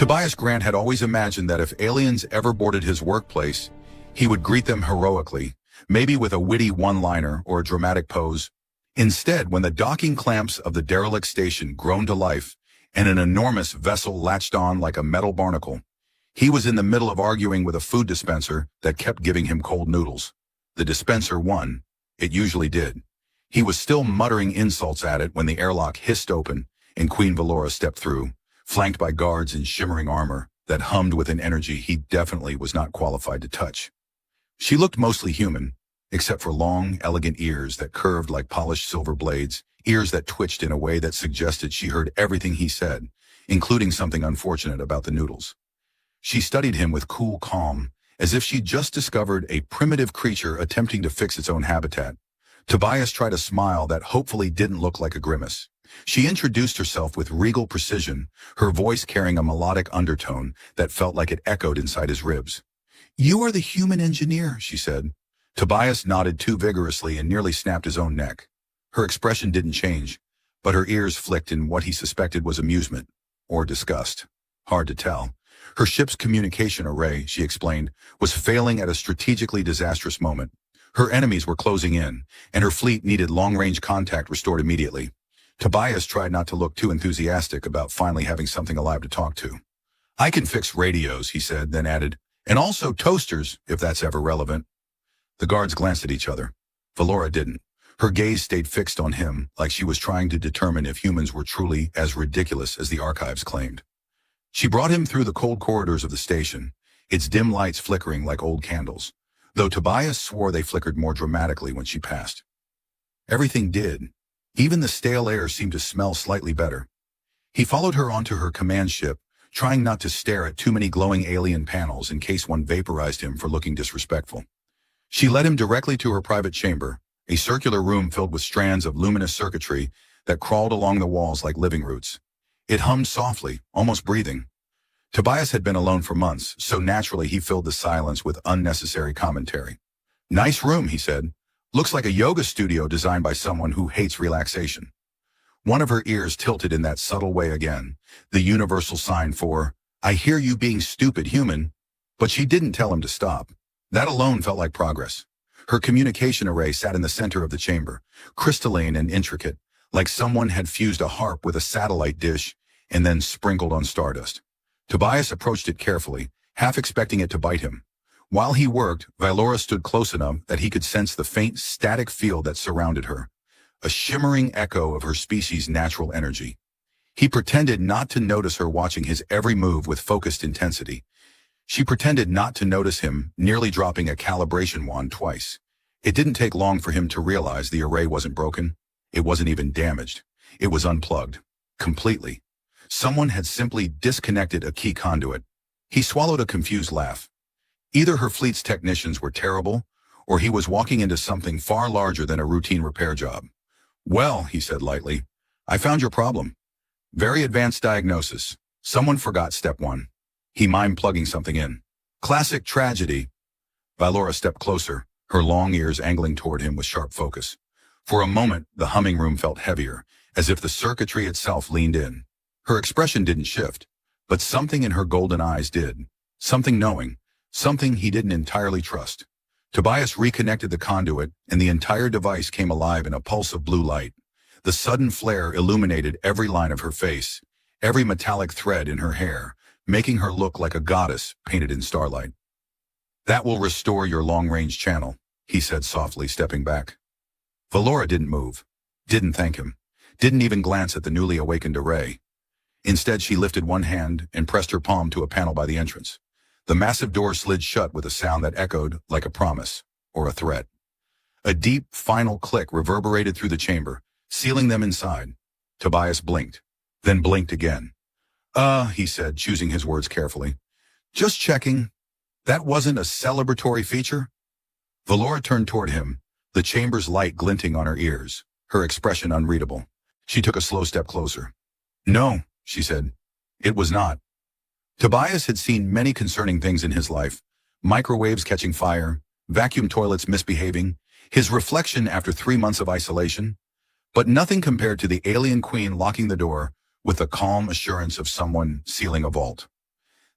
Tobias Grant had always imagined that if aliens ever boarded his workplace, he would greet them heroically, maybe with a witty one-liner or a dramatic pose. Instead, when the docking clamps of the derelict station groaned to life and an enormous vessel latched on like a metal barnacle, he was in the middle of arguing with a food dispenser that kept giving him cold noodles. The dispenser won. It usually did. He was still muttering insults at it when the airlock hissed open and Queen Valora stepped through, flanked by guards in shimmering armor that hummed with an energy he definitely was not qualified to touch. She looked mostly human, except for long, elegant ears that curved like polished silver blades, ears that twitched in a way that suggested she heard everything he said, including something unfortunate about the noodles. She studied him with cool calm, as if she'd just discovered a primitive creature attempting to fix its own habitat. Tobias tried a smile that hopefully didn't look like a grimace. She introduced herself with regal precision, her voice carrying a melodic undertone that felt like it echoed inside his ribs. "You are the human engineer," she said. Tobias nodded too vigorously and nearly snapped his own neck. Her expression didn't change, but her ears flicked in what he suspected was amusement or disgust. Hard to tell. Her ship's communication array, she explained, was failing at a strategically disastrous moment. Her enemies were closing in, and her fleet needed long-range contact restored immediately. Tobias tried not to look too enthusiastic about finally having something alive to talk to. "I can fix radios," he said, then added, "and also toasters, if that's ever relevant." The guards glanced at each other. Valora didn't. Her gaze stayed fixed on him, like she was trying to determine if humans were truly as ridiculous as the archives claimed. She brought him through the cold corridors of the station, its dim lights flickering like old candles, though Tobias swore they flickered more dramatically when she passed. Everything did. Even the stale air seemed to smell slightly better. He followed her onto her command ship, trying not to stare at too many glowing alien panels in case one vaporized him for looking disrespectful. She led him directly to her private chamber, a circular room filled with strands of luminous circuitry that crawled along the walls like living roots. It hummed softly, almost breathing. Tobias had been alone for months, so naturally he filled the silence with unnecessary commentary. "Nice room," he said. "Looks like a yoga studio designed by someone who hates relaxation." One of her ears tilted in that subtle way again, the universal sign for, "I hear you being stupid, human." But she didn't tell him to stop. That alone felt like progress. Her communication array sat in the center of the chamber, crystalline and intricate, like someone had fused a harp with a satellite dish and then sprinkled on stardust. Tobias approached it carefully, half expecting it to bite him. While he worked, Valora stood close enough that he could sense the faint, static field that surrounded her, a shimmering echo of her species' natural energy. He pretended not to notice her watching his every move with focused intensity. She pretended not to notice him, nearly dropping a calibration wand twice. It didn't take long for him to realize the array wasn't broken. It wasn't even damaged. It was unplugged. Completely. Someone had simply disconnected a key conduit. He swallowed a confused laugh. Either her fleet's technicians were terrible, or he was walking into something far larger than a routine repair job. "Well," he said lightly, "I found your problem. Very advanced diagnosis. Someone forgot step 1. He mimed plugging something in. Classic tragedy." Valora stepped closer, her long ears angling toward him with sharp focus. For a moment, the humming room felt heavier, as if the circuitry itself leaned in. Her expression didn't shift, but something in her golden eyes did. Something knowing, something he didn't entirely trust. Tobias reconnected the conduit, and the entire device came alive in a pulse of blue light. The sudden flare illuminated every line of her face, every metallic thread in her hair, making her look like a goddess painted in starlight. "That will restore your long-range channel," he said softly, stepping back. Valora didn't move, didn't thank him, didn't even glance at the newly awakened array. Instead, she lifted one hand and pressed her palm to a panel by the entrance. The massive door slid shut with a sound that echoed like a promise or a threat. A deep, final click reverberated through the chamber, sealing them inside. Tobias blinked, then blinked again. He said, choosing his words carefully. "Just checking. That wasn't a celebratory feature?" Valora turned toward him, the chamber's light glinting on her ears, her expression unreadable. She took a slow step closer. "No," she said. "It was not." Tobias had seen many concerning things in his life. Microwaves catching fire, vacuum toilets misbehaving, his reflection after 3 months of isolation. But nothing compared to the alien queen locking the door with the calm assurance of someone sealing a vault.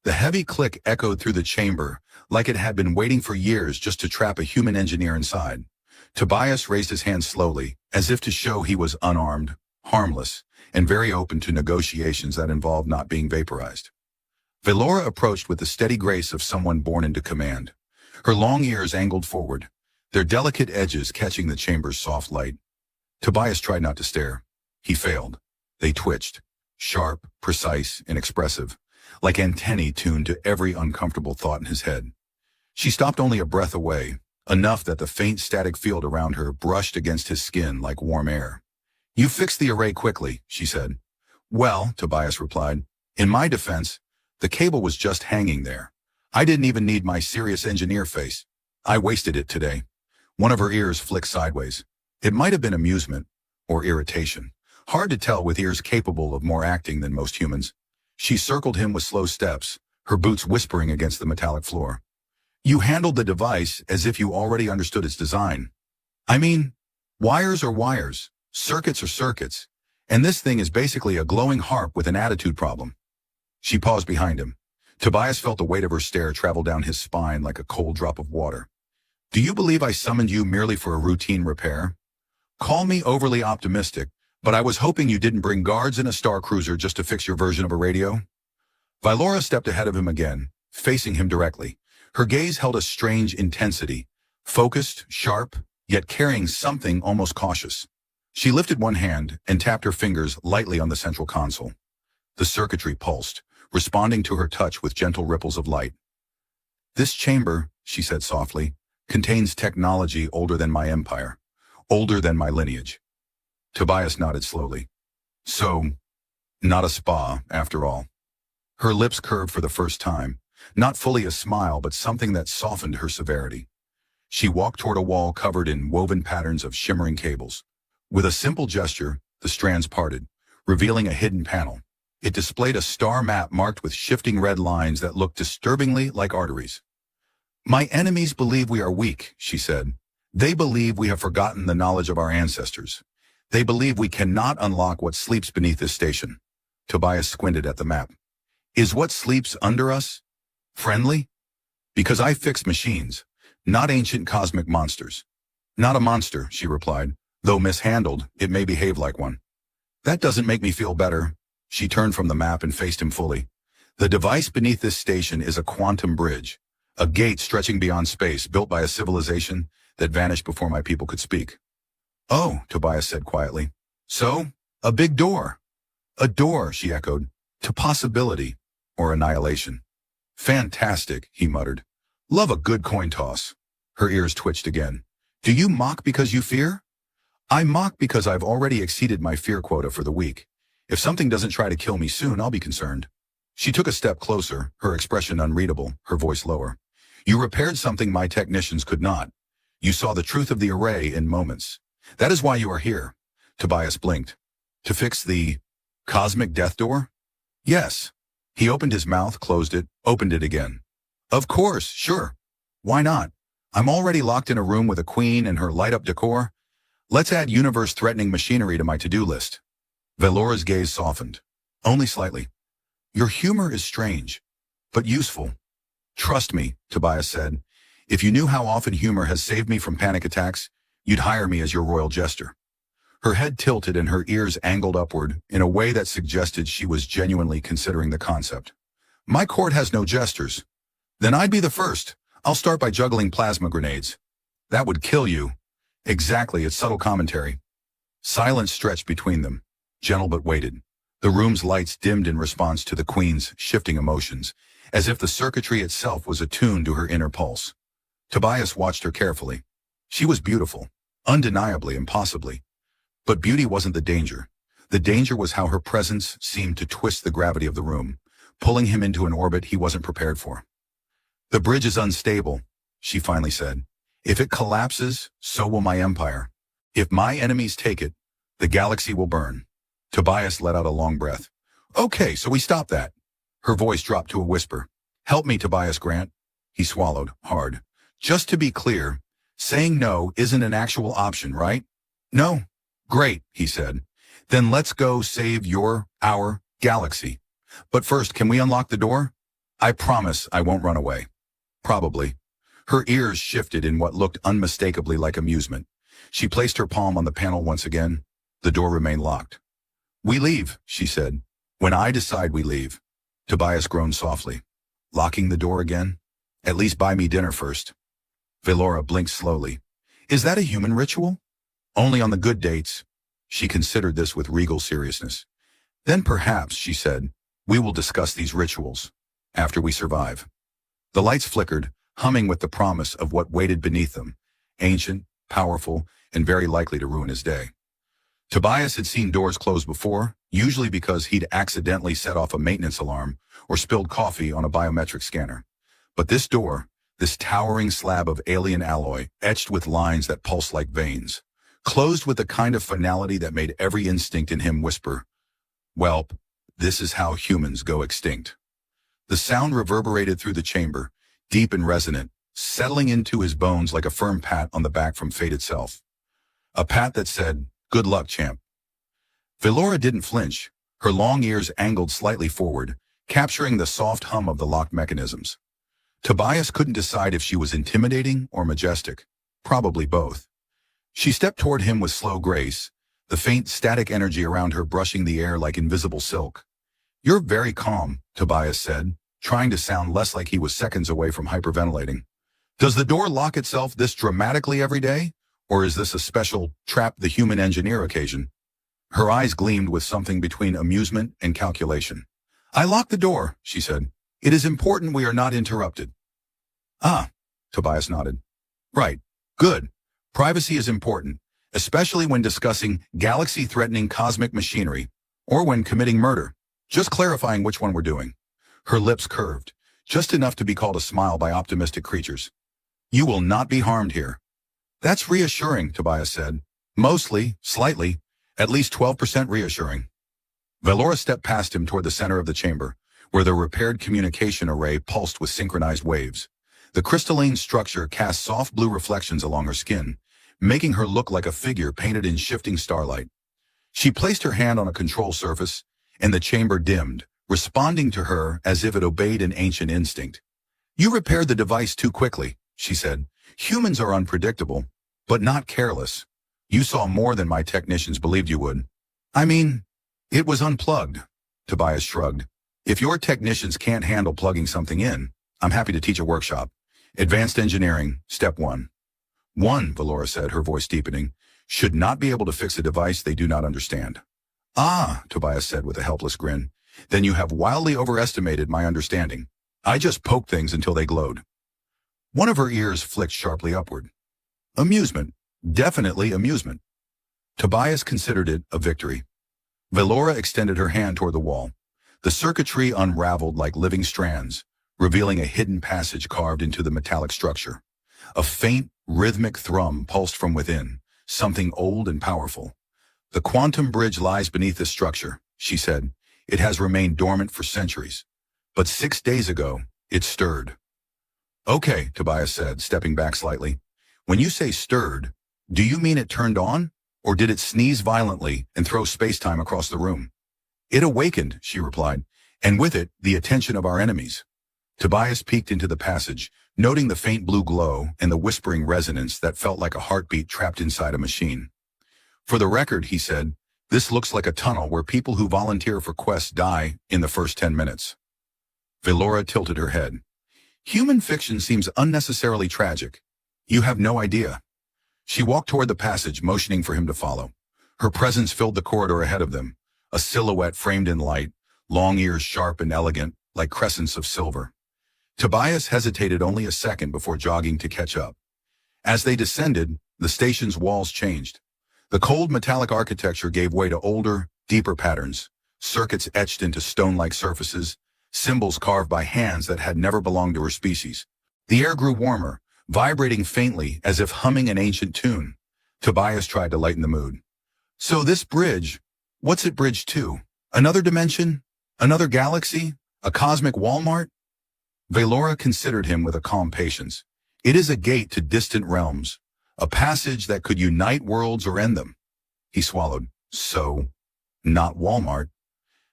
The heavy click echoed through the chamber, like it had been waiting for years just to trap a human engineer inside. Tobias raised his hand slowly, as if to show he was unarmed, harmless, and very open to negotiations that involved not being vaporized. Valora approached with the steady grace of someone born into command. Her long ears angled forward, their delicate edges catching the chamber's soft light. Tobias tried not to stare. He failed. They twitched, sharp, precise, and expressive, like antennae tuned to every uncomfortable thought in his head. She stopped only a breath away, enough that the faint static field around her brushed against his skin like warm air. "You fixed the array quickly," she said. "Well," Tobias replied, "in my defense, the cable was just hanging there. I didn't even need my serious engineer face. I wasted it today." One of her ears flicked sideways. It might have been amusement or irritation. Hard to tell with ears capable of more acting than most humans. She circled him with slow steps, her boots whispering against the metallic floor. "You handled the device as if you already understood its design. I mean, wires are wires, circuits are circuits, and this thing is basically a glowing harp with an attitude problem." She paused behind him. Tobias felt the weight of her stare travel down his spine like a cold drop of water. "Do you believe I summoned you merely for a routine repair? Call me overly optimistic, but I was hoping you didn't bring guards in a star cruiser just to fix your version of a radio." Valora stepped ahead of him again, facing him directly. Her gaze held a strange intensity, focused, sharp, yet carrying something almost cautious. She lifted one hand and tapped her fingers lightly on the central console. The circuitry pulsed, responding to her touch with gentle ripples of light. "This chamber," she said softly, "contains technology older than my empire, older than my lineage." Tobias nodded slowly. "So, not a spa, after all." Her lips curved for the first time, not fully a smile but something that softened her severity. She walked toward a wall covered in woven patterns of shimmering cables. With a simple gesture, the strands parted, revealing a hidden panel. It displayed a star map marked with shifting red lines that looked disturbingly like arteries. "My enemies believe we are weak," she said. "They believe we have forgotten the knowledge of our ancestors. They believe we cannot unlock what sleeps beneath this station." Tobias squinted at the map. "Is what sleeps under us friendly? Because I fix machines, not ancient cosmic monsters." "Not a monster," she replied, "though mishandled, it may behave like one." "That doesn't make me feel better." She turned from the map and faced him fully. "The device beneath this station is a quantum bridge, a gate stretching beyond space, built by a civilization that vanished before my people could speak." "Oh," Tobias said quietly. "So, a big door." "A door," she echoed, "to possibility or annihilation." "Fantastic," he muttered. "Love a good coin toss." Her ears twitched again. "Do you mock because you fear?" "I mock because I've already exceeded my fear quota for the week. If something doesn't try to kill me soon, I'll be concerned." She took a step closer, her expression unreadable, her voice lower. "You repaired something my technicians could not. You saw the truth of the array in moments. That is why you are here." Tobias blinked. "To fix the cosmic death door?" "Yes." He opened his mouth, closed it, opened it again. "Of course, sure. Why not? I'm already locked in a room with a queen and her light-up decor. Let's add universe-threatening machinery to my to-do list." Valora's gaze softened. "Only slightly. Your humor is strange, but useful." "Trust me," Tobias said. "If you knew how often humor has saved me from panic attacks, you'd hire me as your royal jester." Her head tilted and her ears angled upward in a way that suggested she was genuinely considering the concept. "My court has no jesters." "Then I'd be the first. I'll start by juggling plasma grenades." "That would kill you." "Exactly, it's subtle commentary." Silence stretched between them, gentle but weighted. The room's lights dimmed in response to the queen's shifting emotions, as if the circuitry itself was attuned to her inner pulse. Tobias watched her carefully. She was beautiful, undeniably, impossibly. But beauty wasn't the danger. The danger was how her presence seemed to twist the gravity of the room, pulling him into an orbit he wasn't prepared for. "The bridge is unstable," she finally said. "If it collapses, so will my empire. If my enemies take it, the galaxy will burn." Tobias let out a long breath. "Okay, so we stop that." Her voice dropped to a whisper. "Help me, Tobias Grant." He swallowed, hard. "Just to be clear, saying no isn't an actual option, right?" "No." "Great," he said. "Then let's go save our galaxy. But first, can we unlock the door?" I promise I won't run away. Probably. Her ears shifted in what looked unmistakably like amusement. She placed her palm on the panel once again. The door remained locked. We leave, she said. When I decide we leave. Tobias groaned softly. Locking the door again? At least buy me dinner first. Velora blinked slowly. Is that a human ritual? Only on the good dates. She considered this with regal seriousness. Then perhaps, she said, we will discuss these rituals. After we survive. The lights flickered, humming with the promise of what waited beneath them. Ancient, powerful, and very likely to ruin his day. Tobias had seen doors close before, usually because he'd accidentally set off a maintenance alarm or spilled coffee on a biometric scanner. But this door, this towering slab of alien alloy, etched with lines that pulsed like veins, closed with the kind of finality that made every instinct in him whisper, "Welp, this is how humans go extinct." The sound reverberated through the chamber, deep and resonant, settling into his bones like a firm pat on the back from fate itself. A pat that said, "Good luck, champ." Velora didn't flinch, her long ears angled slightly forward, capturing the soft hum of the locked mechanisms. Tobias couldn't decide if she was intimidating or majestic, probably both. She stepped toward him with slow grace, the faint static energy around her brushing the air like invisible silk. You're very calm, Tobias said, trying to sound less like he was seconds away from hyperventilating. Does the door lock itself this dramatically every day? Or is this a special trap the human engineer occasion? Her eyes gleamed with something between amusement and calculation. I locked the door, she said. It is important we are not interrupted. Ah, Tobias nodded. Right. Good. Privacy is important, especially when discussing galaxy-threatening cosmic machinery, or when committing murder. Just clarifying which one we're doing. Her lips curved, just enough to be called a smile by optimistic creatures. You will not be harmed here. That's reassuring, Tobias said. Mostly, slightly, at least 12% reassuring. Velora stepped past him toward the center of the chamber, where the repaired communication array pulsed with synchronized waves. The crystalline structure cast soft blue reflections along her skin, making her look like a figure painted in shifting starlight. She placed her hand on a control surface, and the chamber dimmed, responding to her as if it obeyed an ancient instinct. You repaired the device too quickly, she said. Humans are unpredictable, but not careless. You saw more than my technicians believed you would. I mean, it was unplugged, Tobias shrugged. If your technicians can't handle plugging something in, I'm happy to teach a workshop. Advanced Engineering, Step 1. One, Velora said, her voice deepening, should not be able to fix a device they do not understand. Ah, Tobias said with a helpless grin. Then you have wildly overestimated my understanding. I just poked things until they glowed. One of her ears flicked sharply upward. Amusement. Definitely amusement. Tobias considered it a victory. Velora extended her hand toward the wall. The circuitry unraveled like living strands, revealing a hidden passage carved into the metallic structure. A faint, rhythmic thrum pulsed from within, something old and powerful. The quantum bridge lies beneath this structure, she said. It has remained dormant for centuries. But 6 days ago, it stirred. Okay, Tobias said, stepping back slightly. When you say stirred, do you mean it turned on? Or did it sneeze violently and throw space-time across the room? It awakened, she replied, and with it, the attention of our enemies. Tobias peeked into the passage, noting the faint blue glow and the whispering resonance that felt like a heartbeat trapped inside a machine. For the record, he said, this looks like a tunnel where people who volunteer for quests die in the first 10 minutes. Velora tilted her head. Human fiction seems unnecessarily tragic. You have no idea. She walked toward the passage, motioning for him to follow. Her presence filled the corridor ahead of them, a silhouette framed in light, long ears sharp and elegant, like crescents of silver. Tobias hesitated only a second before jogging to catch up. As they descended, the station's walls changed. The cold metallic architecture gave way to older, deeper patterns, circuits etched into stone-like surfaces, symbols carved by hands that had never belonged to her species. The air grew warmer, vibrating faintly as if humming an ancient tune. Tobias tried to lighten the mood. So this bridge, what's it bridged to? Another dimension? Another galaxy? A cosmic Walmart? Velora considered him with a calm patience. It is a gate to distant realms, a passage that could unite worlds or end them. He swallowed. So, not Walmart.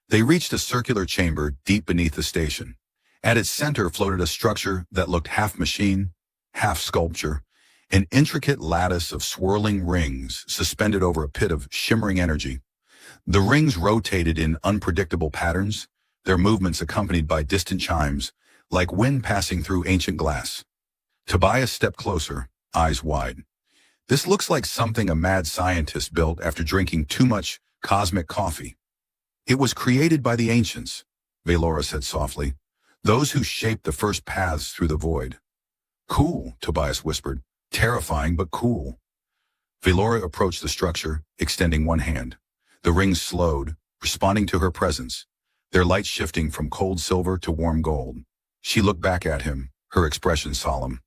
They reached a circular chamber deep beneath the station. At its center floated a structure that looked half machine, half sculpture, an intricate lattice of swirling rings suspended over a pit of shimmering energy. The rings rotated in unpredictable patterns, their movements accompanied by distant chimes, like wind passing through ancient glass. Tobias stepped closer, eyes wide. This looks like something a mad scientist built after drinking too much cosmic coffee. It was created by the ancients, Valora said softly, those who shaped the first paths through the void. Cool, Tobias whispered. Terrifying, but cool. Valora approached the structure, extending one hand. The rings slowed, responding to her presence, their light shifting from cold silver to warm gold. She looked back at him, her expression solemn.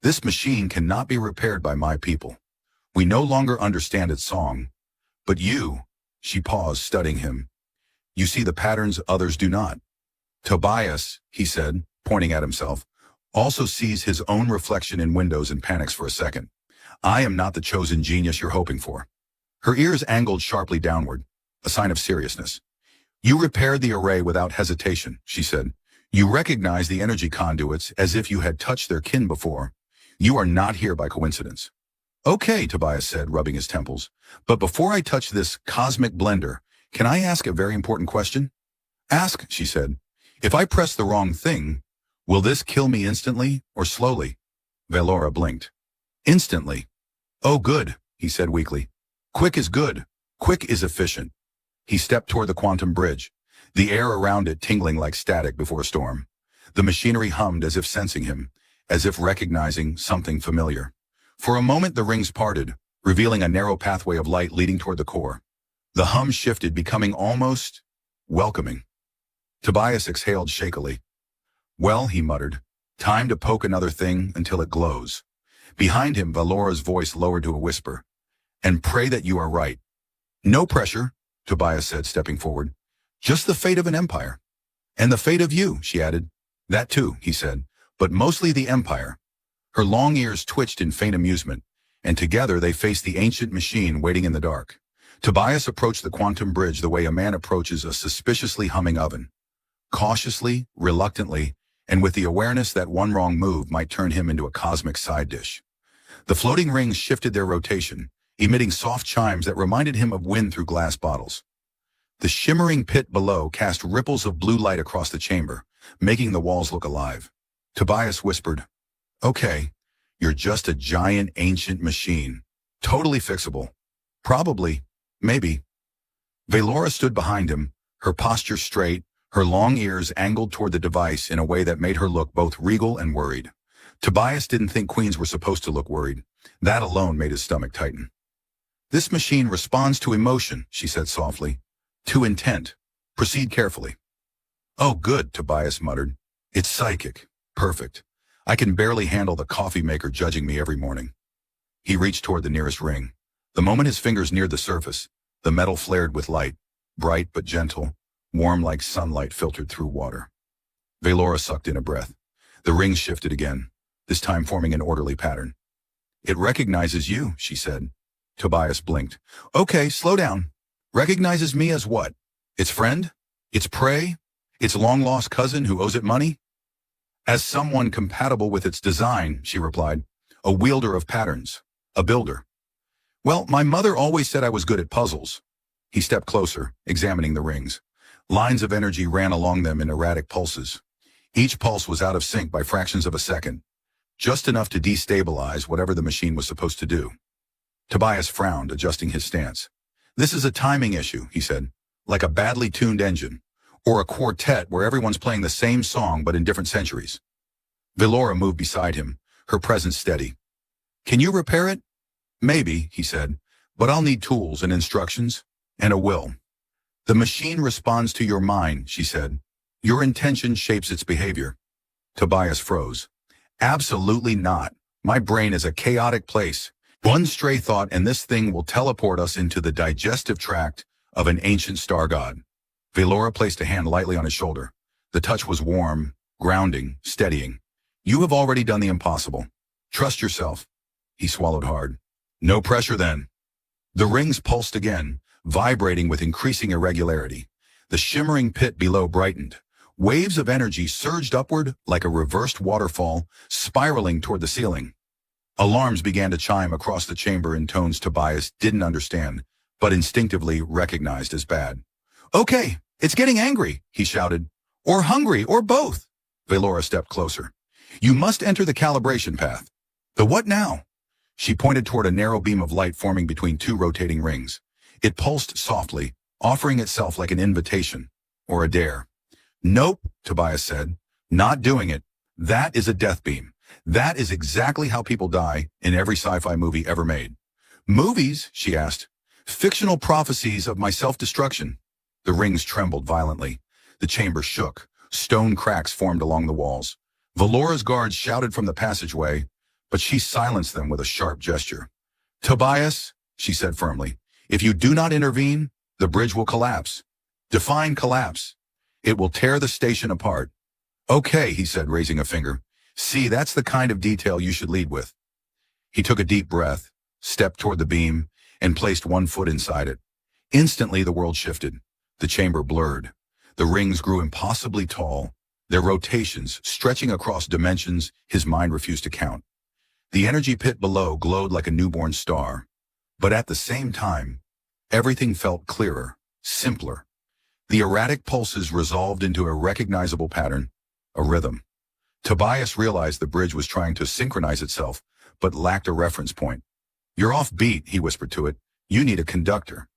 This machine cannot be repaired by my people. We no longer understand its song. But you, she paused, studying him. You see the patterns others do not. Tobias, he said, pointing at himself, also sees his own reflection in windows and panics for a second. I am not the chosen genius you're hoping for. Her ears angled sharply downward, a sign of seriousness. You repaired the array without hesitation, she said. You recognize the energy conduits as if you had touched their kin before. You are not here by coincidence. Okay, Tobias said, rubbing his temples. But before I touch this cosmic blender, can I ask a very important question? Ask, she said. If I press the wrong thing, will this kill me instantly or slowly? Valora blinked. Instantly. Oh, good, he said weakly. Quick is good. Quick is efficient. He stepped toward the quantum bridge, the air around it tingling like static before a storm. The machinery hummed as if sensing him, as if recognizing something familiar. For a moment the rings parted, revealing a narrow pathway of light leading toward the core. The hum shifted, becoming almost welcoming. Tobias exhaled shakily. Well, he muttered, time to poke another thing until it glows. Behind him, Valora's voice lowered to a whisper. And pray that you are right. No pressure, Tobias said, stepping forward. Just the fate of an empire. And the fate of you, she added. That too, he said, but mostly the empire. Her long ears twitched in faint amusement, and together they faced the ancient machine waiting in the dark. Tobias approached the quantum bridge the way a man approaches a suspiciously humming oven. Cautiously, reluctantly, and with the awareness that one wrong move might turn him into a cosmic side dish. The floating rings shifted their rotation, emitting soft chimes that reminded him of wind through glass bottles. The shimmering pit below cast ripples of blue light across the chamber, making the walls look alive. Tobias whispered, Okay, you're just a giant ancient machine. Totally fixable. Probably. Maybe. Valora stood behind him, her posture straight, her long ears angled toward the device in a way that made her look both regal and worried. Tobias didn't think queens were supposed to look worried. That alone made his stomach tighten. This machine responds to emotion, she said softly. To intent. Proceed carefully. Oh, good, Tobias muttered. It's psychic. Perfect. I can barely handle the coffee maker judging me every morning. He reached toward the nearest ring. The moment his fingers neared the surface, the metal flared with light, bright but gentle, warm like sunlight filtered through water. Valora sucked in a breath. The rings shifted again, this time forming an orderly pattern. It recognizes you, she said. Tobias blinked. Okay, slow down. Recognizes me as what? Its friend? Its prey? Its long-lost cousin who owes it money? As someone compatible with its design, she replied. A wielder of patterns. A builder. Well, my mother always said I was good at puzzles. He stepped closer, examining the rings. Lines of energy ran along them in erratic pulses. Each pulse was out of sync by fractions of a second, just enough to destabilize whatever the machine was supposed to do. Tobias frowned, adjusting his stance. This is a timing issue, he said, like a badly tuned engine, or a quartet where everyone's playing the same song but in different centuries. Valora moved beside him, her presence steady. Can you repair it? Maybe, he said, but I'll need tools and instructions, and a will. The machine responds to your mind, she said. Your intention shapes its behavior. Tobias froze. Absolutely not. My brain is a chaotic place. One stray thought and this thing will teleport us into the digestive tract of an ancient star god. Valora placed a hand lightly on his shoulder. The touch was warm, grounding, steadying. You have already done the impossible. Trust yourself. He swallowed hard. No pressure then. The rings pulsed again, vibrating with increasing irregularity. The shimmering pit below brightened, Waves of energy surged upward like a reversed waterfall, spiraling toward the ceiling. Alarms began to chime across the chamber in tones Tobias didn't understand, but instinctively recognized as bad. "Okay, it's getting angry," he shouted. "Or hungry, or both." Valora stepped closer. "You must enter the calibration path." "The what now?" She pointed toward a narrow beam of light forming between two rotating rings. It pulsed softly, offering itself like an invitation, or a dare. "Nope," Tobias said. "Not doing it. That is a death beam. That is exactly how people die in every sci-fi movie ever made." "Movies?" she asked. "Fictional prophecies of my self-destruction." The rings trembled violently. The chamber shook. Stone cracks formed along the walls. Valora's guards shouted from the passageway, but she silenced them with a sharp gesture. "Tobias," she said firmly, "if you do not intervene, the bridge will collapse. Define collapse. It will tear the station apart." "Okay," he said, raising a finger. "See, that's the kind of detail you should lead with." He took a deep breath, stepped toward the beam, and placed one foot inside it. Instantly, the world shifted. The chamber blurred. The rings grew impossibly tall, their rotations stretching across dimensions his mind refused to count. The energy pit below glowed like a newborn star. But at the same time, everything felt clearer, simpler. The erratic pulses resolved into a recognizable pattern, a rhythm. Tobias realized the bridge was trying to synchronize itself, but lacked a reference point. "You're off beat," he whispered to it. "You need a conductor."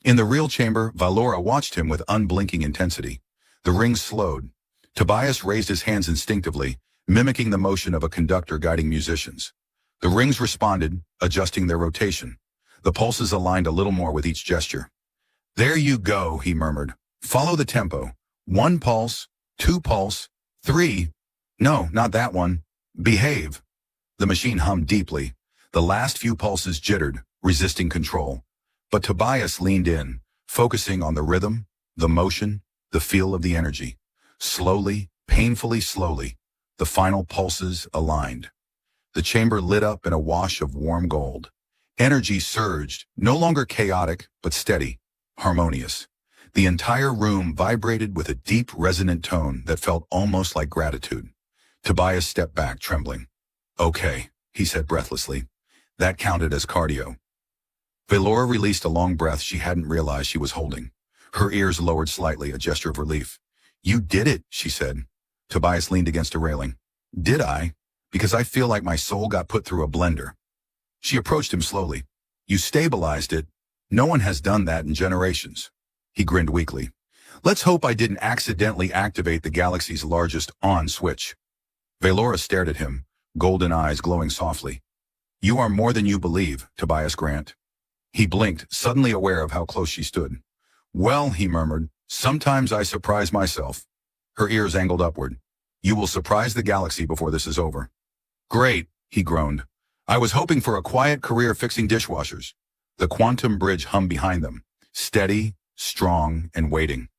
In the real chamber, Valora watched him with unblinking intensity. The rings slowed. Tobias raised his hands instinctively, mimicking the motion of a conductor guiding musicians. The rings responded, adjusting their rotation. The pulses aligned a little more with each gesture. "There you go," he murmured. "Follow the tempo. 1 pulse, 2 pulse, 3. No, not that one. Behave." The machine hummed deeply. The last few pulses jittered, resisting control. But Tobias leaned in, focusing on the rhythm, the motion, the feel of the energy. Slowly, painfully slowly, the final pulses aligned. The chamber lit up in a wash of warm gold. Energy surged, no longer chaotic, but steady, harmonious. The entire room vibrated with a deep, resonant tone that felt almost like gratitude. Tobias stepped back, trembling. "Okay," he said breathlessly. "That counted as cardio." Valora released a long breath she hadn't realized she was holding. Her ears lowered slightly, a gesture of relief. "You did it," she said. Tobias leaned against a railing. "Did I? Because I feel like my soul got put through a blender." She approached him slowly. "You stabilized it. No one has done that in generations." He grinned weakly. "Let's hope I didn't accidentally activate the galaxy's largest on switch." Valora stared at him, golden eyes glowing softly. "You are more than you believe, Tobias Grant." He blinked, suddenly aware of how close she stood. "Well," he murmured, "sometimes I surprise myself." Her ears angled upward. "You will surprise the galaxy before this is over." "Great," he groaned. "I was hoping for a quiet career fixing dishwashers." The quantum bridge hummed behind them, steady, strong, and waiting.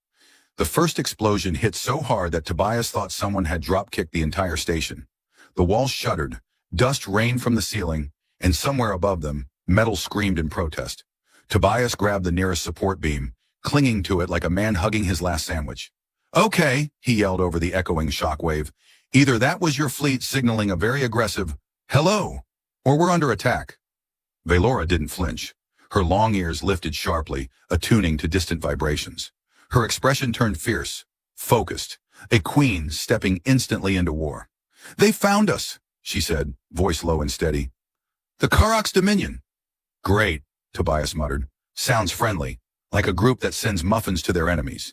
The first explosion hit so hard that Tobias thought someone had drop-kicked the entire station. The walls shuddered, dust rained from the ceiling, and somewhere above them, metal screamed in protest. Tobias grabbed the nearest support beam, clinging to it like a man hugging his last sandwich. "Okay," he yelled over the echoing shockwave. "Either that was your fleet signaling a very aggressive hello, or we're under attack." Valora didn't flinch. Her long ears lifted sharply, attuning to distant vibrations. Her expression turned fierce, focused, a queen stepping instantly into war. "They found us," she said, voice low and steady. "The Karak's Dominion." "Great," Tobias muttered. "Sounds friendly, like a group that sends muffins to their enemies."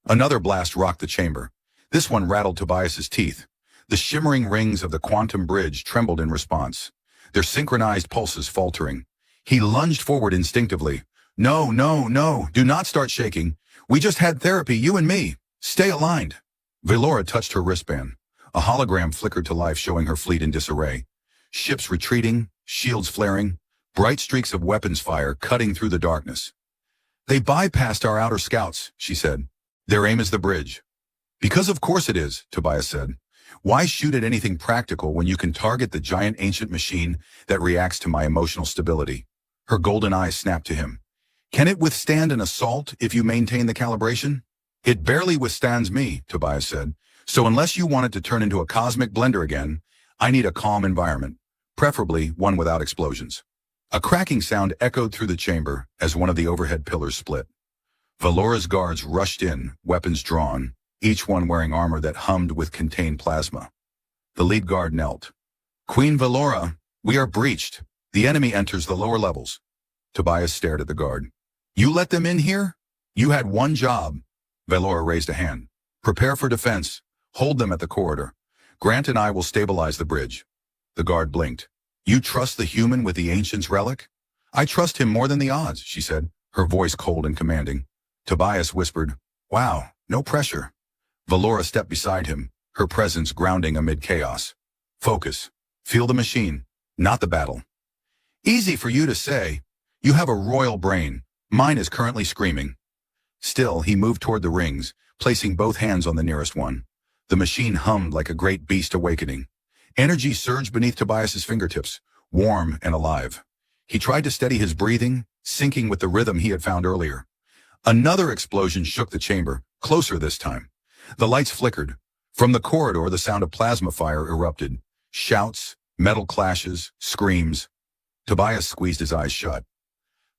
Another blast rocked the chamber. This one rattled Tobias's teeth. The shimmering rings of the quantum bridge trembled in response, their synchronized pulses faltering. He lunged forward instinctively. "No, no, no, do not start shaking. We just had therapy, you and me. Stay aligned." Valora touched her wristband. A hologram flickered to life, showing her fleet in disarray. Ships retreating, shields flaring, bright streaks of weapons fire cutting through the darkness. "They bypassed our outer scouts," she said. "Their aim is the bridge." "Because of course it is," Tobias said. "Why shoot at anything practical when you can target the giant ancient machine that reacts to my emotional stability?" Her golden eyes snapped to him. "Can it withstand an assault if you maintain the calibration?" It barely withstands me, Tobias said. So unless you want it to turn into a cosmic blender again, I need a calm environment, preferably one without explosions. A cracking sound echoed through the chamber as one of the overhead pillars split. Valora's guards rushed in, weapons drawn, each one wearing armor that hummed with contained plasma. The lead guard knelt. Queen Valora, we are breached. The enemy enters the lower levels. Tobias stared at the guard. You let them in here? You had one job. Valora raised a hand. Prepare for defense. Hold them at the corridor. Grant and I will stabilize the bridge. The guard blinked. You trust the human with the ancient's relic? I trust him more than the odds, she said, her voice cold and commanding. Tobias whispered, Wow, no pressure. Valora stepped beside him, her presence grounding amid chaos. Focus. Feel the machine, not the battle. Easy for you to say. You have a royal brain. Mine is currently screaming. Still, he moved toward the rings, placing both hands on the nearest one. The machine hummed like a great beast awakening. Energy surged beneath Tobias's fingertips, warm and alive. He tried to steady his breathing, syncing with the rhythm he had found earlier. Another explosion shook the chamber, closer this time. The lights flickered. From the corridor, the sound of plasma fire erupted. Shouts, metal clashes, screams. Tobias squeezed his eyes shut.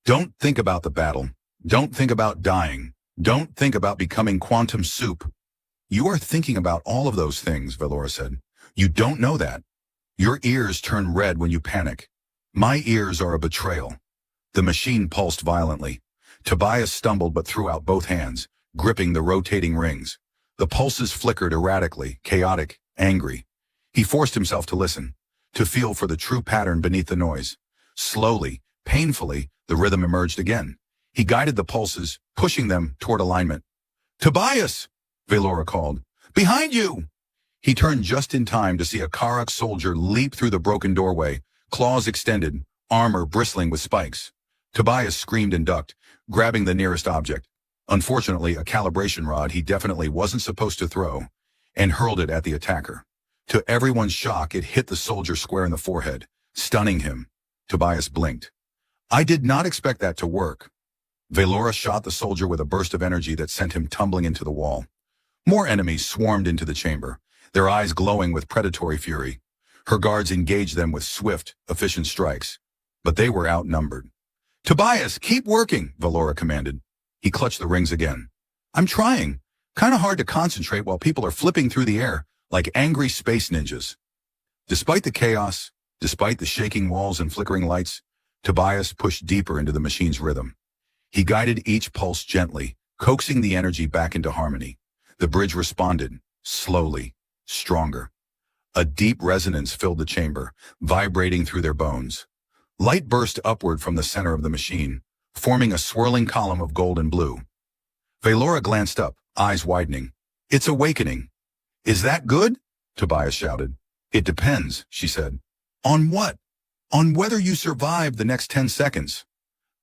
Don't think about the battle. Don't think about dying. Don't think about becoming quantum soup. You are thinking about all of those things, Valora said. You don't know that. Your ears turn red when you panic. My ears are a betrayal. The machine pulsed violently. Tobias stumbled but threw out both hands, gripping the rotating rings. The pulses flickered erratically, chaotic, angry. He forced himself to listen, to feel for the true pattern beneath the noise. Slowly, painfully, the rhythm emerged again. He guided the pulses, pushing them toward alignment. Tobias! Valora called. Behind you! He turned just in time to see a Karak soldier leap through the broken doorway, claws extended, armor bristling with spikes. Tobias screamed and ducked, grabbing the nearest object. Unfortunately, a calibration rod he definitely wasn't supposed to throw, and hurled it at the attacker. To everyone's shock, it hit the soldier square in the forehead, stunning him. Tobias blinked. I did not expect that to work. Valora shot the soldier with a burst of energy that sent him tumbling into the wall. More enemies swarmed into the chamber, their eyes glowing with predatory fury. Her guards engaged them with swift, efficient strikes. But they were outnumbered. Tobias, keep working, Valora commanded. He clutched the rings again. I'm trying. Kinda hard to concentrate while people are flipping through the air like angry space ninjas. Despite the chaos, despite the shaking walls and flickering lights, Tobias pushed deeper into the machine's rhythm. He guided each pulse gently, coaxing the energy back into harmony. The bridge responded, slowly, stronger. A deep resonance filled the chamber, vibrating through their bones. Light burst upward from the center of the machine, forming a swirling column of gold and blue. Valora glanced up, eyes widening. It's awakening. Is that good? Tobias shouted. It depends, she said. On what? On whether you survive the next 10 seconds.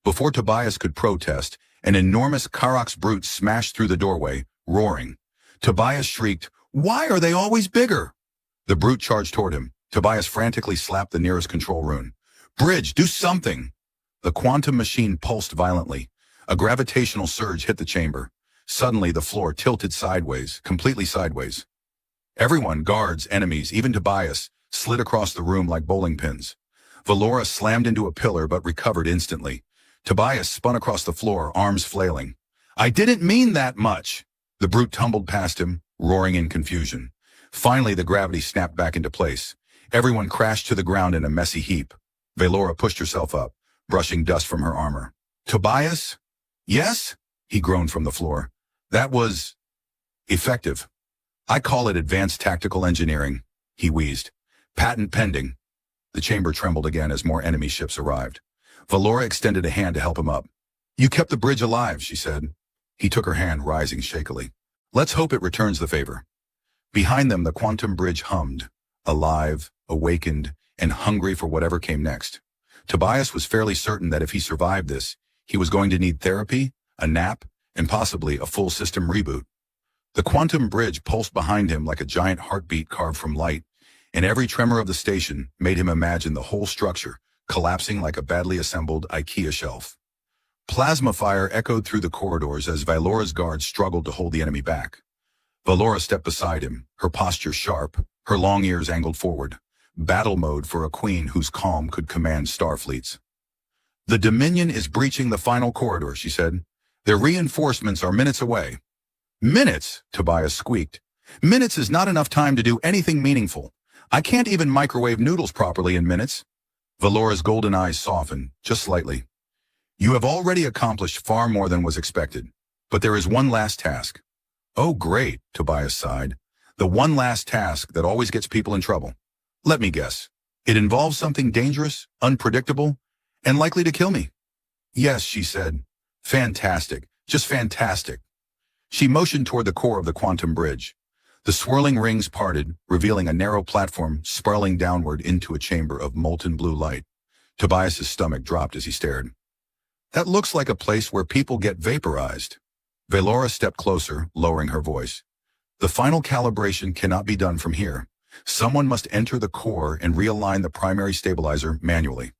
Before Tobias could protest, an enormous Karak's brute smashed through the doorway, roaring. Tobias shrieked, Why are they always bigger? The brute charged toward him. Tobias frantically slapped the nearest control rune. Bridge, do something! The quantum machine pulsed violently. A gravitational surge hit the chamber. Suddenly, the floor tilted sideways, completely sideways. Everyone, guards, enemies, even Tobias, slid across the room like bowling pins. Valora slammed into a pillar but recovered instantly. Tobias spun across the floor, arms flailing. I didn't mean that much! The brute tumbled past him, roaring in confusion. Finally, the gravity snapped back into place. Everyone crashed to the ground in a messy heap. Valora pushed herself up, brushing dust from her armor. Tobias? Yes? He groaned from the floor. That was effective. I call it advanced tactical engineering, he wheezed. Patent pending. The chamber trembled again as more enemy ships arrived. Valora extended a hand to help him up. You kept the bridge alive, she said. He took her hand, rising shakily. Let's hope it returns the favor. Behind them, the quantum bridge hummed, alive, awakened, and hungry for whatever came next. Tobias was fairly certain that if he survived this, he was going to need therapy, a nap, and possibly a full system reboot. The quantum bridge pulsed behind him like a giant heartbeat carved from light, and every tremor of the station made him imagine the whole structure collapsing like a badly assembled IKEA shelf. Plasma fire echoed through the corridors as Vylora's guards struggled to hold the enemy back. Vylora stepped beside him, her posture sharp, her long ears angled forward. Battle mode for a queen whose calm could command starfleets. "The Dominion is breaching the final corridor," she said. "Their reinforcements are minutes away." "Minutes?" Tobias squeaked. "Minutes is not enough time to do anything meaningful. I can't even microwave noodles properly in minutes." Vylora's golden eyes softened, just slightly. "You have already accomplished far more than was expected. But there is one last task." "Oh, great," Tobias sighed. "The one last task that always gets people in trouble. Let me guess. It involves something dangerous, unpredictable, and likely to kill me." "Yes," she said. "Fantastic. Just fantastic." She motioned toward the core of the quantum bridge. The swirling rings parted, revealing a narrow platform spiraling downward into a chamber of molten blue light. Tobias's stomach dropped as he stared. "That looks like a place where people get vaporized." Vylora stepped closer, lowering her voice. "The final calibration cannot be done from here. Someone must enter the core and realign the primary stabilizer manually."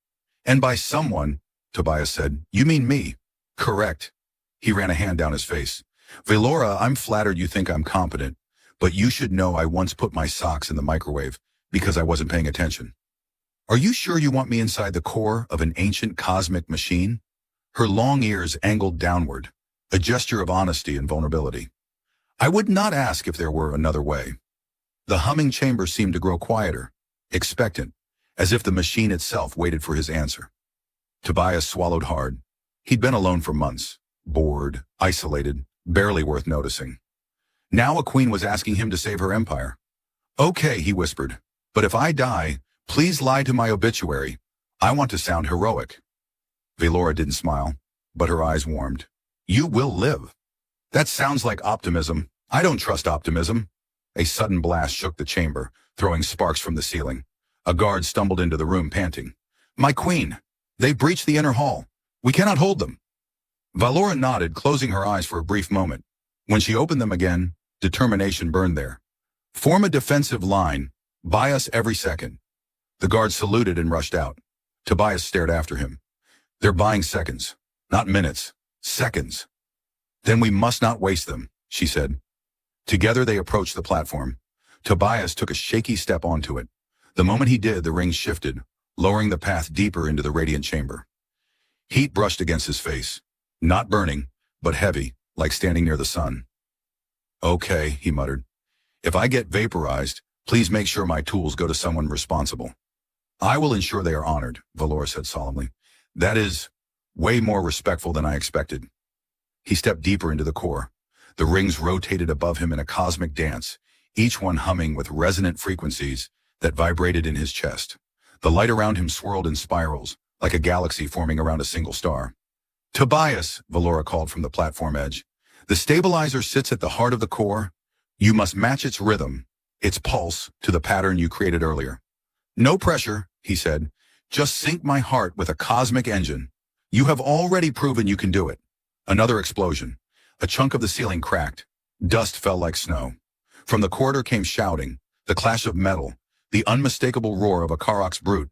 "And by someone," Tobias said, "you mean me?" "Correct." He ran a hand down his face. "Vylora, I'm flattered you think I'm competent, but you should know I once put my socks in the microwave because I wasn't paying attention." "Are you sure you want me inside the core of an ancient cosmic machine?" Her long ears angled downward, a gesture of honesty and vulnerability. "I would not ask if there were another way." The humming chamber seemed to grow quieter, expectant, as if the machine itself waited for his answer. Tobias swallowed hard. He'd been alone for months, bored, isolated, barely worth noticing. Now a queen was asking him to save her empire. "Okay," he whispered, "but if I die, please lie to my obituary. I want to sound heroic." Vylora didn't smile, but her eyes warmed. "You will live." "That sounds like optimism. I don't trust optimism." A sudden blast shook the chamber, throwing sparks from the ceiling. A guard stumbled into the room, panting. "My queen! They've breached the inner hall. We cannot hold them." Vylora nodded, closing her eyes for a brief moment. When she opened them again, determination burned there. "Form a defensive line. Buy us every second." The guard saluted and rushed out. Tobias stared after him. "They're buying seconds, not minutes. Seconds." "Then we must not waste them," she said. Together they approached the platform. Tobias took a shaky step onto it. The moment he did, the rings shifted, lowering the path deeper into the radiant chamber. Heat brushed against his face. Not burning, but heavy, like standing near the sun. "Okay," he muttered. "If I get vaporized, please make sure my tools go to someone responsible." "I will ensure they are honored," Vylora said solemnly. "That is way more respectful than I expected." He stepped deeper into the core. The rings rotated above him in a cosmic dance, each one humming with resonant frequencies that vibrated in his chest. The light around him swirled in spirals, like a galaxy forming around a single star. "Tobias," Vylora called from the platform edge, "the stabilizer sits at the heart of the core. You must match its rhythm, its pulse, to the pattern you created earlier." "No pressure," he said. "Just sync my heart with a cosmic engine. You have already proven you can do it." Another explosion. A chunk of the ceiling cracked. Dust fell like snow. From the corridor came shouting, the clash of metal, the unmistakable roar of a Karox brute.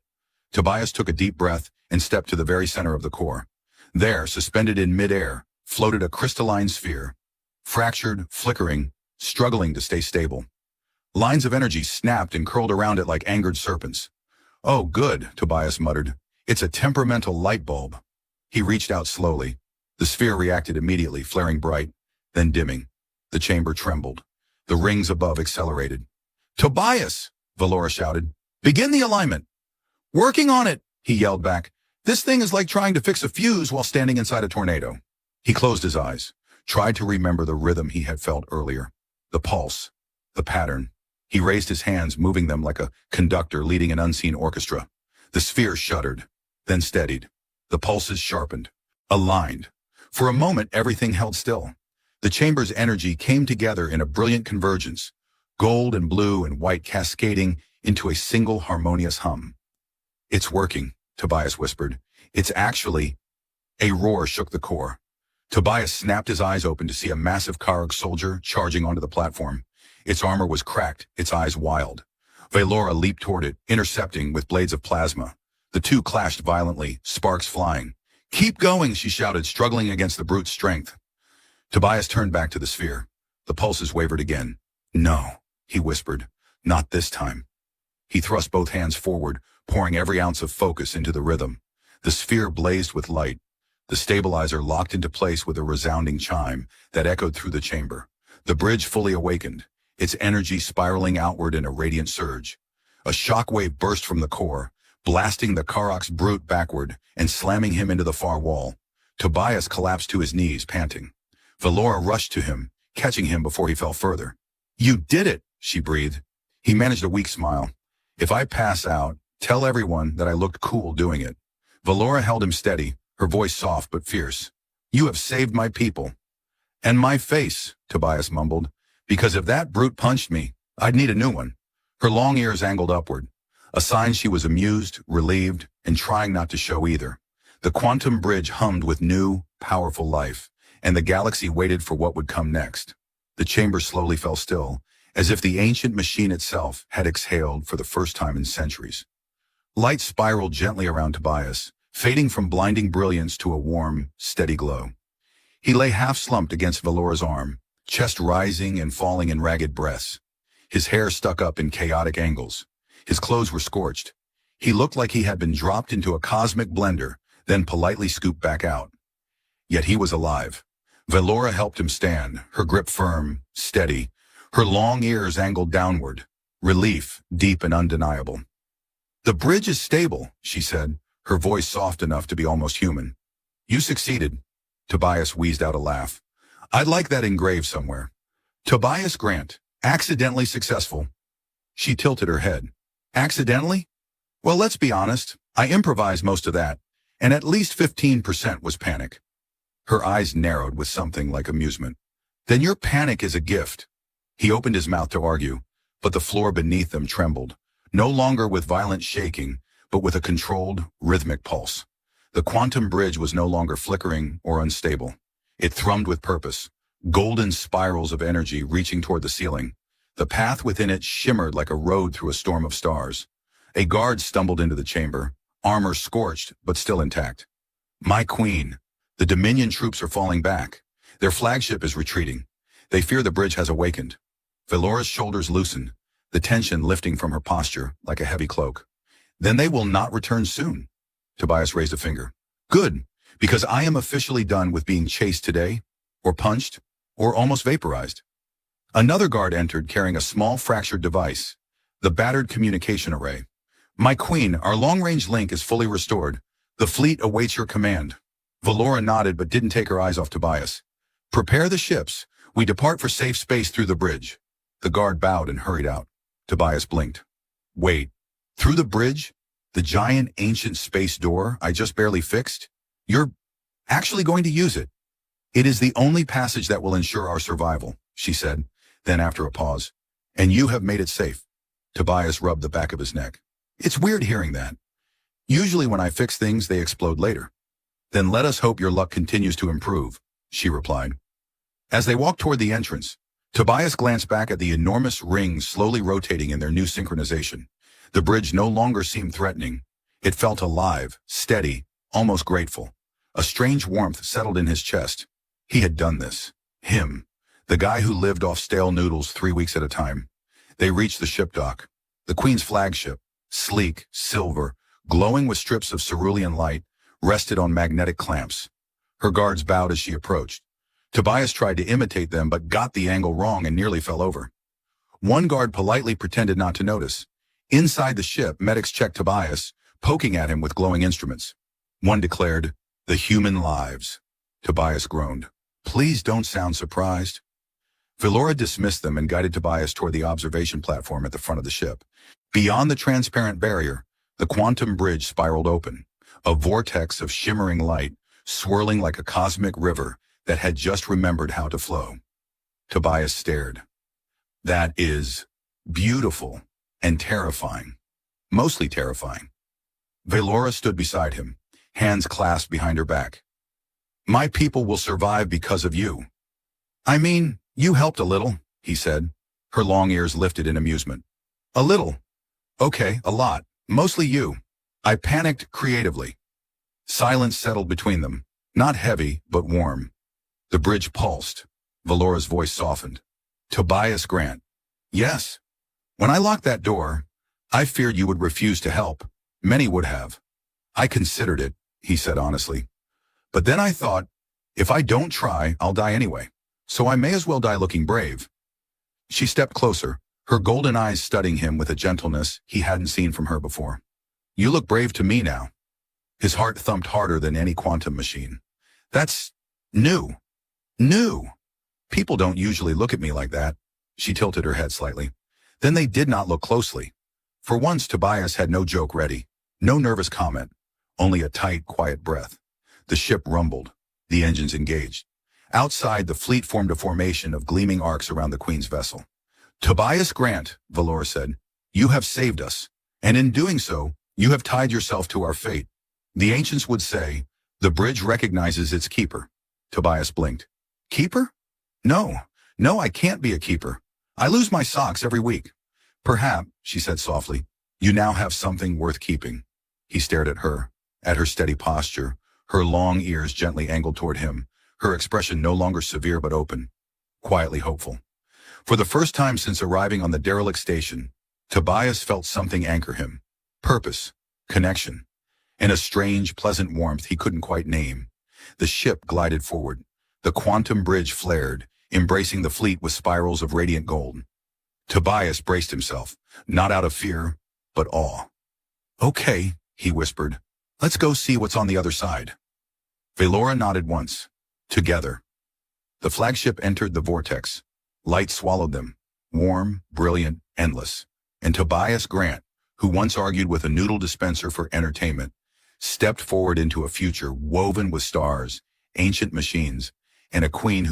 Tobias took a deep breath and stepped to the very center of the core. There, suspended in midair, floated a crystalline sphere. Fractured, flickering, struggling to stay stable. Lines of energy snapped and curled around it like angered serpents. "Oh, good," Tobias muttered. "It's a temperamental light bulb." He reached out slowly. The sphere reacted immediately, flaring bright, then dimming. The chamber trembled. The rings above accelerated. "Tobias!" Vylora shouted. "Begin the alignment." "Working on it," he yelled back. "This thing is like trying to fix a fuse while standing inside a tornado." He closed his eyes, tried to remember the rhythm he had felt earlier. The pulse, the pattern. He raised his hands, moving them like a conductor leading an unseen orchestra. The sphere shuddered, then steadied. The pulses sharpened, aligned. For a moment, everything held still. The chamber's energy came together in a brilliant convergence, gold and blue and white cascading into a single harmonious hum. "It's working," Tobias whispered. "It's actually—" A roar shook the core. Tobias snapped his eyes open to see a massive Karg soldier charging onto the platform. Its armor was cracked, its eyes wild. Vylora leaped toward it, intercepting with blades of plasma. The two clashed violently, sparks flying. Keep going, she shouted, struggling against the brute's strength. Tobias turned back to the sphere. The pulses wavered again. No, he whispered. Not this time. He thrust both hands forward, pouring every ounce of focus into the rhythm. The sphere blazed with light. The stabilizer locked into place with a resounding chime that echoed through the chamber. The bridge fully awakened, its energy spiraling outward in a radiant surge. A shockwave burst from the core, blasting the Karok's brute backward and slamming him into the far wall. Tobias collapsed to his knees, panting. Valora rushed to him, catching him before he fell further. You did it, she breathed. He managed a weak smile. If I pass out, tell everyone that I looked cool doing it. Valora held him steady, her voice soft but fierce. You have saved my people. And my face, Tobias mumbled, because if that brute punched me, I'd need a new one. Her long ears angled upward, a sign she was amused, relieved, and trying not to show either. The quantum bridge hummed with new, powerful life, and the galaxy waited for what would come next. The chamber slowly fell still, as if the ancient machine itself had exhaled for the first time in centuries. Light spiraled gently around Tobias, fading from blinding brilliance to a warm, steady glow. He lay half-slumped against Valora's arm, chest rising and falling in ragged breaths. His hair stuck up in chaotic angles. His clothes were scorched. He looked like he had been dropped into a cosmic blender, then politely scooped back out. Yet he was alive. Valora helped him stand, her grip firm, steady, her long ears angled downward, relief deep and undeniable. The bridge is stable, she said, her voice soft enough to be almost human. You succeeded. Tobias wheezed out a laugh. I'd like that engraved somewhere. Tobias Grant, accidentally successful. She tilted her head. Accidentally? Well, let's be honest. I improvised most of that, and at least 15% was panic. Her eyes narrowed with something like amusement. Then your panic is a gift. He opened his mouth to argue, but the floor beneath them trembled, no longer with violent shaking, but with a controlled, rhythmic pulse. The quantum bridge was no longer flickering or unstable. It thrummed with purpose, golden spirals of energy reaching toward the ceiling. The path within it shimmered like a road through a storm of stars. A guard stumbled into the chamber, armor scorched but still intact. My queen, the Dominion troops are falling back. Their flagship is retreating. They fear the bridge has awakened. Valora's shoulders loosened, the tension lifting from her posture like a heavy cloak. Then they will not return soon. Tobias raised a finger. Good, because I am officially done with being chased today, or punched, or almost vaporized. Another guard entered carrying a small fractured device, the battered communication array. My queen, our long-range link is fully restored. The fleet awaits your command. Valora nodded but didn't take her eyes off Tobias. Prepare the ships. We depart for safe space through the bridge. The guard bowed and hurried out. Tobias blinked. Wait, through the bridge? The giant ancient space door I just barely fixed? You're actually going to use it? It is the only passage that will ensure our survival, she said. Then after a pause, and you have made it safe. Tobias rubbed the back of his neck. It's weird hearing that. Usually when I fix things, they explode later. Then let us hope your luck continues to improve, she replied. As they walked toward the entrance, Tobias glanced back at the enormous rings slowly rotating in their new synchronization. The bridge no longer seemed threatening. It felt alive, steady, almost grateful. A strange warmth settled in his chest. He had done this. Him. The guy who lived off stale noodles 3 weeks at a time. They reached the ship dock. The Queen's flagship, sleek, silver, glowing with strips of cerulean light, rested on magnetic clamps. Her guards bowed as she approached. Tobias tried to imitate them but got the angle wrong and nearly fell over. One guard politely pretended not to notice. Inside the ship, medics checked Tobias, poking at him with glowing instruments. One declared, "The human lives." Tobias groaned. "Please don't sound surprised." Valora dismissed them and guided Tobias toward the observation platform at the front of the ship. Beyond the transparent barrier, the quantum bridge spiraled open, a vortex of shimmering light, swirling like a cosmic river that had just remembered how to flow. Tobias stared. That is beautiful and terrifying. Mostly terrifying. Valora stood beside him, hands clasped behind her back. My people will survive because of you. I mean, you helped a little, he said. Her long ears lifted in amusement. A little. Okay, a lot. Mostly you. I panicked creatively. Silence settled between them, not heavy, but warm. The bridge pulsed. Valora's voice softened. Tobias Grant. Yes. When I locked that door, I feared you would refuse to help. Many would have. I considered it, he said honestly. But then I thought, if I don't try, I'll die anyway. So I may as well die looking brave. She stepped closer, her golden eyes studying him with a gentleness he hadn't seen from her before. You look brave to me now. His heart thumped harder than any quantum machine. That's new. New. People don't usually look at me like that. She tilted her head slightly. Then they did not look closely. For once, Tobias had no joke ready, no nervous comment, only a tight, quiet breath. The ship rumbled, the engines engaged. Outside, the fleet formed a formation of gleaming arcs around the Queen's vessel. Tobias Grant, Valora said, you have saved us, and in doing so, you have tied yourself to our fate. The ancients would say, the bridge recognizes its keeper. Tobias blinked. Keeper? No, I can't be a keeper. I lose my socks every week. Perhaps, she said softly, you now have something worth keeping. He stared at her steady posture, her long ears gently angled toward him, her expression no longer severe but open, quietly hopeful. For the first time since arriving on the derelict station, Tobias felt something anchor him. Purpose, connection, and a strange, pleasant warmth he couldn't quite name. The ship glided forward. The quantum bridge flared, embracing the fleet with spirals of radiant gold. Tobias braced himself, not out of fear, but awe. Okay, he whispered. Let's go see what's on the other side. Valora nodded once. Together. The flagship entered the vortex. Light swallowed them. Warm, brilliant, endless. And Tobias Grant, who once argued with a noodle dispenser for entertainment, stepped forward into a future woven with stars, ancient machines, and a queen who